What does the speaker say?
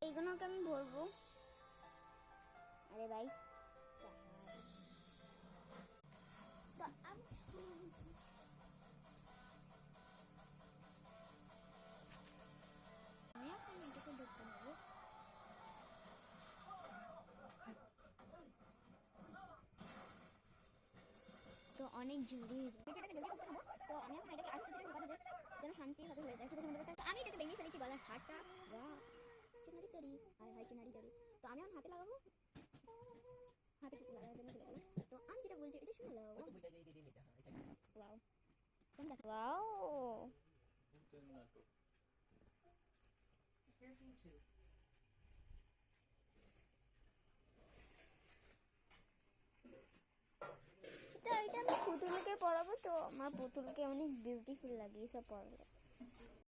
এগুলোকে আমি ভরবো। আরে ভাই তো আমি এখন এটাকে দেখতে নেবো। তো অনেক জলদি তো আমি এখন এটাকে আস্তে ধীরে ঢোকাবো যেন শান্তিভাবে হয়ে যায়। আমি এটাকে ভেঙে ফেলেছি গলার হাতটা। চেনারি তৈরি হাই হাই চেনারি তৈরি। তো আমি এখন হাতে লাগাবো, হাতে কিছু লাগানোর জন্য ফেলে দিলাম। তো আমি যেটা বলছি এটা শুনে নাও। ওয়াও কোন দেখা ওয়াও তো এটা আমি পুতুলকে পরাবো। তো আমার পুতুলকে অনেক বিউটিফুল লাগে এসব পরালে।